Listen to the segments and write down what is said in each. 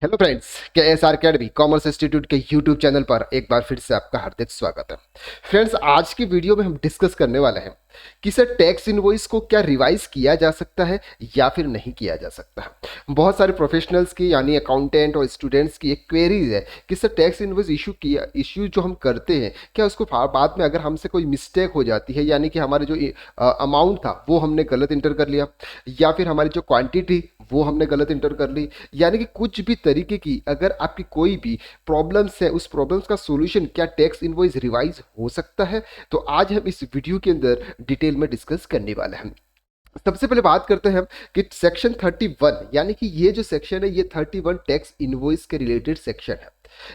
Hello friends, के S R academy commerce institute के YouTube channel पर एक बार फिर से आपका हार्दिक स्वागत है। फ्रेंड्स, आज की वीडियो में हम डिस्कस करने वाले हैं कि सर टैक्स इनवॉइस को क्या रिवाइज किया जा सकता है या फिर नहीं किया जा सकता है। बहुत सारे प्रोफेशनल्स की यानी अकाउंटेंट और स्टूडेंट्स की एक क्वेरीज है कि सर टैक्स इनवॉइस इशू जो हम करते हैं क्या उसको बाद में अगर हमसे कोई मिस्टेक हो जाती है, यानी कि हमारे जो अमाउंट था वो हमने गलत इंटर कर लिया या फिर हमारी जो क्वांटिटी वो हमने गलत इंटर कर ली, यानी कि कुछ भी तरीके की अगर आपकी कोई भी प्रॉब्लम्स है उस प्रॉब्लम्स का सॉल्यूशन क्या टैक्स इनवॉइस रिवाइज हो सकता है। तो आज हम इस वीडियो के अंदर डिटेल में डिस्कस करने वाले हैं। सबसे पहले बात करते हैं कि सेक्शन 31 यानी कि ये जो सेक्शन है ये 31 टैक्स इनवॉइस के रिलेटेड सेक्शन है,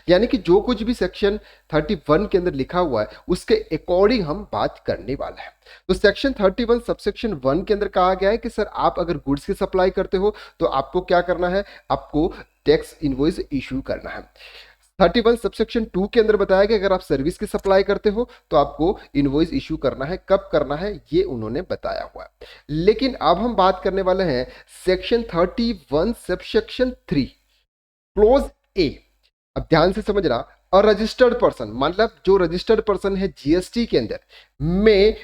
यानी कि जो कुछ भी सेक्शन 31 के अंदर लिखा हुआ है उसके अकॉर्डिंग हम बात करने वाला है। तो सेक्शन 31 सबसेक्शन 1 के अंदर कहा गया है कि सर आप अगर गुड्स की सप्लाई करते हो तो आपको क्या करना है, आपको टैक्स इनवॉइस इशू करना है। 31 सबसेक्शन 2 के अंदर बताया गया अगर आप सर्विस की सप्लाई करते हो तो आपको इनवॉइस इशू करना है, कब करना है ये उन्होंने बताया हुआ है। लेकिन अब हम बात करने वाले हैं सेक्शन 31 सबसेक्शन 3 क्लोज ए। अब ध्यान से समझना, अरजिस्टर्ड पर्सन मतलब जो रजिस्टर्ड पर्सन है जीएसटी के अंदर में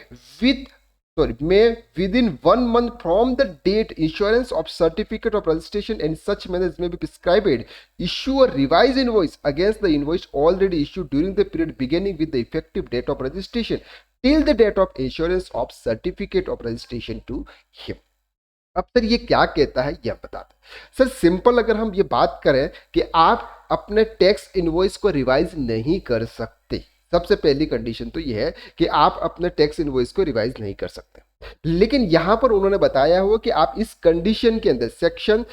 within 1 month from the date insurance of certificate of registration and such manners में be prescribed issue a revise invoice against the invoice already issued during the period beginning with the effective date of registration till the date of insurance of certificate of registration to him. अब sir ये क्या कहता है यह बताते sir, simple अगर हम ये बात करें कि आप अपने टैक्स इनवॉइस को रिवाइज नहीं कर सकते, सबसे पहली कंडीशन तो ये है कि आप अपने टैक्स इनवॉइस को रिवाइज नहीं कर सकते। लेकिन यहां पर उन्होंने बताया हुआ कि आप इस कंडीशन के अंदर सेक्शन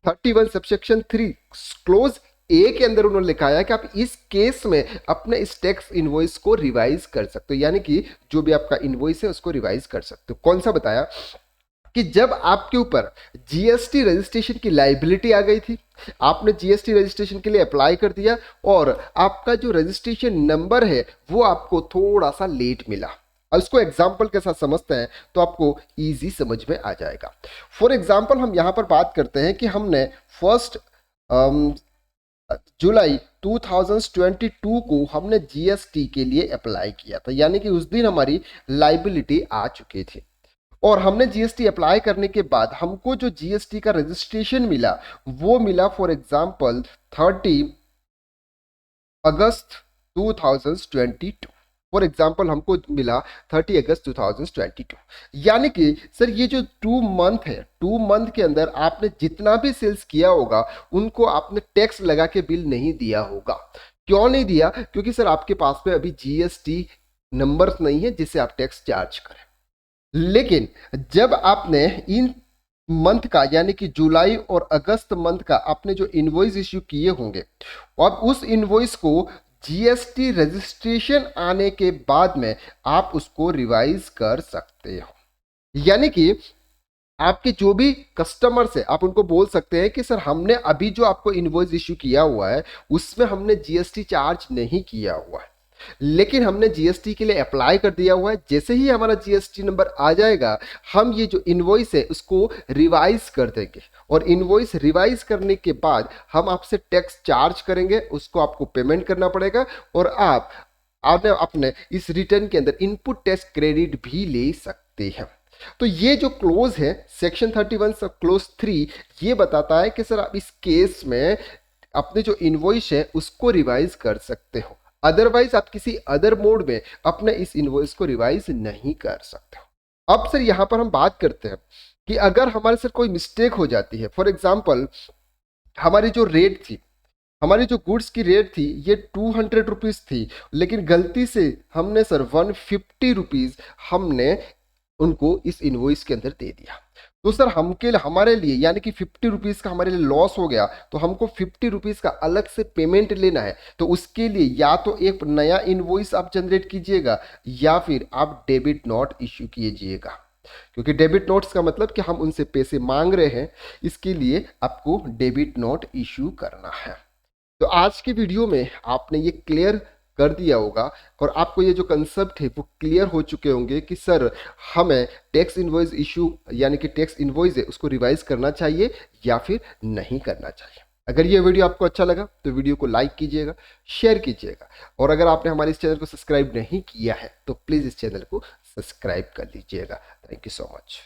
31 सबसेक्शन 3 क्लोज ए के अंदर उन्होंने लिखा है कि आप इस केस में अपने इस टैक्स इनवॉइस को रिवाइज कर सकते हो, यानी कि जो भी आपका इनवॉइस है उसको रिवाइज कर सकते हो। कौन सा बताया कि जब आपके ऊपर जीएसटी रजिस्ट्रेशन की लाइबिलिटी आ गई थी, आपने जीएसटी रजिस्ट्रेशन के लिए अप्लाई कर दिया और आपका जो रजिस्ट्रेशन नंबर है वो आपको थोड़ा सा लेट मिला। अब इसको एग्जाम्पल के साथ समझते हैं तो आपको इजी समझ में आ जाएगा। फॉर एग्जाम्पल हम यहां पर बात करते हैं कि हमने 1 जुलाई 2022 को हमने जीएसटी के लिए अप्लाई किया था, यानी कि उस दिन हमारी लाइबिलिटी आ चुकी थी और हमने जीएसटी अप्लाई करने के बाद हमको जो जीएसटी का रजिस्ट्रेशन मिला वो मिला for example 30 August 2022। For example हमको मिला 30 अगस्त 2022, यानी कि सर ये जो 2 मंथ है, 2 मंथ के अंदर आपने जितना भी सेल्स किया होगा उनको आपने टैक्स लगा के बिल नहीं दिया होगा। क्यों नहीं दिया? क्योंकि सर आपके पास में अभी जीएसटी नंबर्स नहीं है जिससे आप टैक्स चार्ज करें। लेकिन जब आपने इन मंथ का यानी कि जुलाई और अगस्त मंथ का आपने जो इनवॉइस इश्यू किए होंगे और उस इनवॉइस को जीएसटी रजिस्ट्रेशन आने के बाद में आप उसको रिवाइज कर सकते हो, यानी कि आपके जो भी कस्टमर्स है आप उनको बोल सकते हैं कि सर हमने अभी जो आपको इनवॉइस इश्यू किया हुआ है उसमें हमने जीएसटी चार्ज नहीं किया हुआ है, लेकिन हमने जीएसटी के लिए अप्लाई कर दिया हुआ है। जैसे ही हमारा जीएसटी नंबर आ जाएगा हम ये जो इनवॉइस है उसको रिवाइज कर देंगे और इनवॉइस रिवाइज करने के बाद हम आपसे टैक्स चार्ज करेंगे, उसको आपको पेमेंट करना पड़ेगा और आप अपने इस रिटर्न के अंदर इनपुट टैक्स क्रेडिट भी ले सकते हैं। तो ये जो क्लोज है सेक्शन 31 सब क्लोज 3 ये बताता है कि सर आप इस केस में अपने जो इनवॉइस है उसको रिवाइज कर सकते हो, अदरवाइज आप किसी अदर मोड में अपने इस इनवॉइस को रिवाइज नहीं कर सकते हो। अब सर यहां पर हम बात करते हैं कि अगर हमारे सर कोई मिस्टेक हो जाती है, फॉर एग्जांपल हमारी जो रेट थी, हमारी जो गुड्स की रेट थी ये 200 रुपीज़ थी, लेकिन गलती से हमने सर 150 रुपीज़ हमने उनको इस इनवॉइस के अंदर दे दिया, तो सर हमारे लिए यानी कि 50 रुपीज़ का हमारे लिए लॉस हो गया, तो हमको 50 रुपीज़ का अलग से पेमेंट लेना है। तो उसके लिए या तो एक नया इनवॉइस आप जनरेट कीजिएगा या फिर आप डेबिट नोट इश्यू कीजिएगा, क्योंकि डेबिट नोट्स का मतलब कि हम उनसे पैसे मांग रहे हैं, इसके लिए आपको डेबिट नोट इश्यू करना है। तो आज की वीडियो में आपने ये क्लियर कर दिया होगा और आपको ये जो कंसेप्ट है वो क्लियर हो चुके होंगे कि सर हमें टैक्स इनवॉइस इशू यानी कि टैक्स इनवॉइस है उसको रिवाइज करना चाहिए या फिर नहीं करना चाहिए। अगर ये वीडियो आपको अच्छा लगा तो वीडियो को लाइक कीजिएगा, शेयर कीजिएगा, और अगर आपने हमारे इस चैनल को सब्सक्राइब नहीं किया है तो प्लीज़ इस चैनल को सब्सक्राइब कर लीजिएगा। Thank you so much.